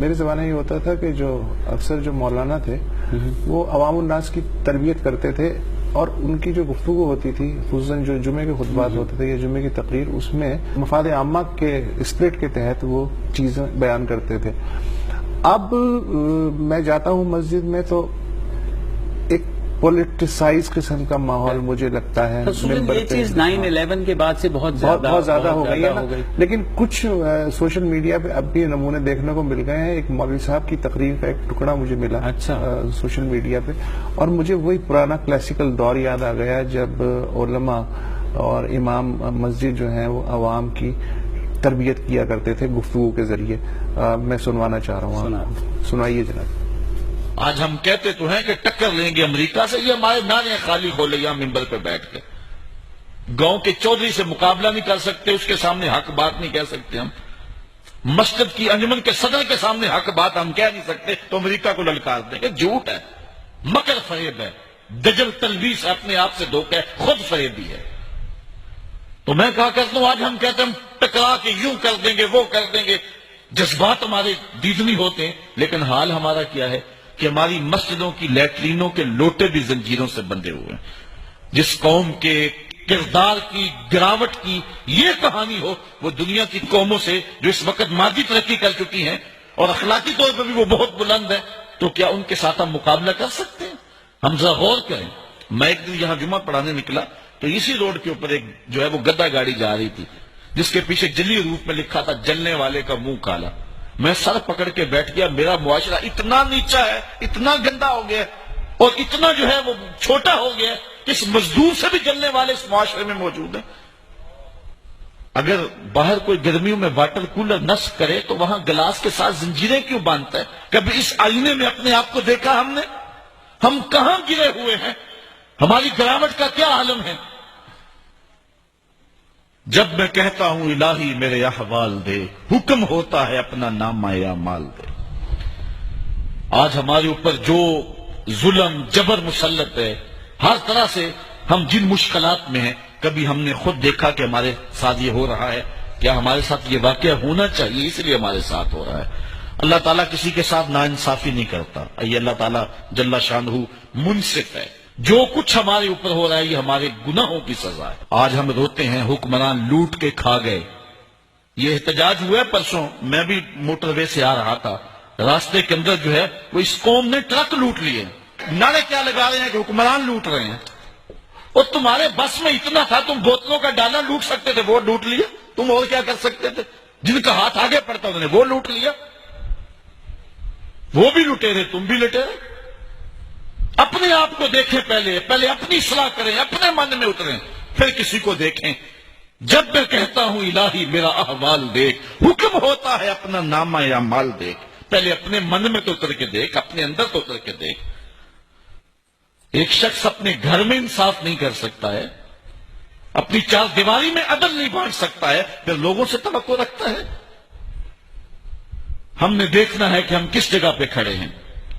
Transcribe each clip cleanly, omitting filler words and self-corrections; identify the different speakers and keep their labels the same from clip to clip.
Speaker 1: میرے زمانے میں یہ ہوتا تھا کہ جو اکثر جو مولانا تھے وہ عوام الناس کی تربیت کرتے تھے، اور ان کی جو گفتگو ہوتی تھی خصوصاً جو جمعے کے خطبات ہوتے تھے یا جمعے کی تقریر، اس میں مفاد عامہ کے اسپرٹ کے تحت وہ چیزیں بیان کرتے تھے۔ اب میں جاتا ہوں مسجد میں تو ایک پولیٹیسائز قسم کا ماحول مجھے لگتا ہے۔
Speaker 2: یہ چیز 9/11 کے بعد سے بہت زیادہ
Speaker 1: ہو گئی ہے نا، لیکن کچھ سوشل میڈیا پہ اب بھی نمونے دیکھنے کو مل گئے ہیں۔ ایک مولوی صاحب کی تقریر کا ایک ٹکڑا مجھے ملا سوشل میڈیا پہ، اور مجھے وہی پرانا کلاسیکل دور یاد آ گیا جب علماء اور امام مسجد جو ہیں وہ عوام کی تربیت کیا کرتے تھے گفتگو کے ذریعے۔ میں سنوانا چاہ رہا ہوں، سنائیے جناب۔
Speaker 3: آج ہم کہتے تو ہیں کہ ٹکر لیں گے امریکہ سے، یہ ہمارے نعرے خالی کھولے یہاں ممبر پہ بیٹھ کے۔ گاؤں کے چودھری سے مقابلہ نہیں کر سکتے، اس کے سامنے حق بات نہیں کہہ سکتے ہم، مسجد کی انجمن کے صدر کے سامنے حق بات ہم کہہ نہیں سکتے تو امریکہ کو للکار دیں گے۔ جھوٹ ہے، مکر فریب ہے، دجل تلبیس ہے، اپنے آپ سے دھوکہ ہے، خود فریبی ہے۔ تو میں کہا کرتا ہوں آج ہم کہتے ہیں ہم ٹکرا کے یوں کر دیں گے وہ کر دیں گے، جذبات ہمارے دیدنی ہوتے ہیں، لیکن حال ہمارا کیا ہے کہ ہماری مسجدوں کی لیٹرینوں کے لوٹے بھی زنجیروں سے بندھے ہوئے ہیں۔ جس قوم کے کردار کی گراوٹ کی یہ کہانی ہو، وہ دنیا کی قوموں سے جو اس وقت مادی ترقی کر چکی ہیں اور اخلاقی طور پر بھی وہ بہت بلند ہے، تو کیا ان کے ساتھ ہم مقابلہ کر سکتے ہیں؟ ہم ذرا غور کریں۔ میں ایک دن یہاں جمعہ پڑھانے نکلا تو اسی روڈ کے اوپر ایک جو ہے وہ گدا گاڑی جا رہی تھی جس کے پیچھے جلی روپ میں لکھا تھا جلنے والے کا منہ کالا۔ میں سر پکڑ کے بیٹھ گیا، میرا معاشرہ اتنا نیچا ہے، اتنا گندا ہو گیا اور اتنا جو ہے وہ چھوٹا ہو گیا کہ اس مزدور سے بھی جلنے والے اس معاشرے میں موجود ہیں۔ اگر باہر کوئی گرمیوں میں واٹر کولر نصب کرے تو وہاں گلاس کے ساتھ زنجیریں کیوں باندھتا ہے؟ کبھی اس آئینے میں اپنے آپ کو دیکھا ہم نے؟ ہم کہاں گرے ہوئے ہیں؟ ہماری گراوٹ کا کیا عالم ہے؟ جب میں کہتا ہوں الہی میرے احوال دے، حکم ہوتا ہے اپنا نامہ اعمال دے۔ آج ہمارے اوپر جو ظلم جبر مسلط ہے، ہر طرح سے ہم جن مشکلات میں ہیں، کبھی ہم نے خود دیکھا کہ ہمارے ساتھ یہ ہو رہا ہے؟ کیا ہمارے ساتھ یہ واقعہ ہونا چاہیے اس لیے ہمارے ساتھ ہو رہا ہے؟ اللہ تعالیٰ کسی کے ساتھ ناانصافی نہیں کرتا، یہ اللہ تعالیٰ جل شانہ منصف ہے۔ جو کچھ ہمارے اوپر ہو رہا ہے یہ ہمارے گناہوں کی سزا ہے۔ آج ہم روتے ہیں حکمران لوٹ کے کھا گئے۔ یہ احتجاج ہوا ہے پرسوں، میں بھی موٹر وے سے آ رہا تھا، راستے کے اندر جو ہے وہ اس قوم نے ٹرک لوٹ لیے۔ نعرے کیا لگا رہے ہیں کہ حکمران لوٹ رہے ہیں، اور تمہارے بس میں اتنا تھا تم بوتلوں کا ڈالا لوٹ سکتے تھے، وہ لوٹ لیا۔ تم اور کیا کر سکتے تھے؟ جن کا ہاتھ آگے پڑتا انہوں نے وہ لوٹ لیا۔ وہ بھی لٹے رہے، تم بھی لٹے رہے۔ اپنے آپ کو دیکھیں، پہلے اپنی اصلاح کریں، اپنے من میں اتریں، پھر کسی کو دیکھیں۔ جب میں کہتا ہوں الہی میرا احوال دیکھ، حکم ہوتا ہے اپنا نامہ اعمال دیکھ۔ پہلے اپنے من میں تو اتر کے دیکھ، اپنے اندر تو اتر کے دیکھ۔ ایک شخص اپنے گھر میں انصاف نہیں کر سکتا ہے، اپنی چار دیواری میں عدل نہیں بانٹ سکتا ہے، پھر لوگوں سے توقع رکھتا ہے؟ ہم نے دیکھنا ہے کہ ہم کس جگہ پہ کھڑے ہیں،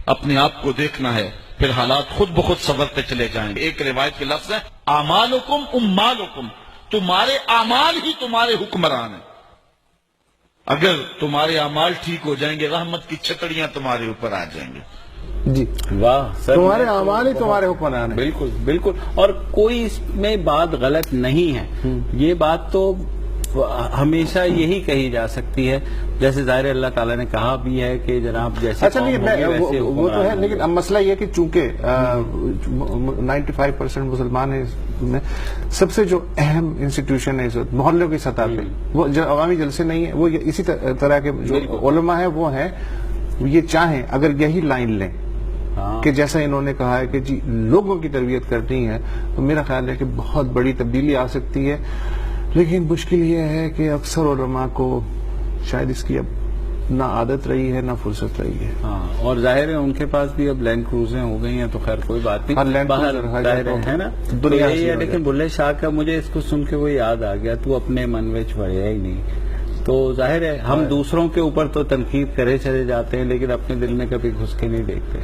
Speaker 3: اپنے آپ کو دیکھنا ہے، پھر حالات خود بخود سنورتے چلے جائیں گے۔ ایک روایت کے لفظ ہے اعمالکم امالکم، تمہارے اعمال ہی تمہارے حکمران ہیں۔ اگر تمہارے اعمال ٹھیک ہو جائیں گے، رحمت کی چھتڑیاں تمہارے اوپر آ جائیں گے۔
Speaker 1: جی
Speaker 2: واہ سر،
Speaker 1: تمہارے اعمال ہی تمہارے حکمران ہیں۔
Speaker 2: بالکل بالکل، اور کوئی اس میں بات غلط نہیں ہے۔ یہ بات تو ہمیشہ یہی کہی جا سکتی ہے، جیسے ظاہر اللہ تعالیٰ نے کہا بھی ہے کہ جناب جیسے
Speaker 1: اچھا نہیں، وہ تو ہے، لیکن اب مسئلہ یہ کہ چونکہ 95% مسلمان ہیں، اس میں سب سے جو اہم انسٹیٹیوشن ہے اس وقت محلوں کی سطح پہ وہ عوامی جلسے نہیں ہیں، وہ اسی طرح کے جو علماء ہیں وہ ہیں، یہ چاہیں اگر یہی لائن لیں کہ جیسا انہوں نے کہا ہے کہ جی لوگوں کی تربیت کرنی ہے، تو میرا خیال ہے کہ بہت بڑی تبدیلی آ سکتی ہے۔ لیکن مشکل یہ ہے کہ اکثر علماء کو شاید اس کی اب نہ عادت رہی ہے نہ فرصت رہی ہے۔
Speaker 2: اور ظاہر ہے ان کے پاس بھی اب لینڈ کروزیں ہو گئی ہیں، تو خیر کوئی بات نہیں، باہر ظاہر ہے نا دنیا ہے۔ لیکن بلے شاہ کا مجھے اس کو سن کے وہ یاد آ گیا، تو اپنے من میں چھوڑیا ہی نہیں۔ تو ظاہر ہے ہم دوسروں کے اوپر تو تنقید کرے چلے جاتے ہیں، لیکن اپنے دل میں کبھی گھس کے نہیں دیکھتے۔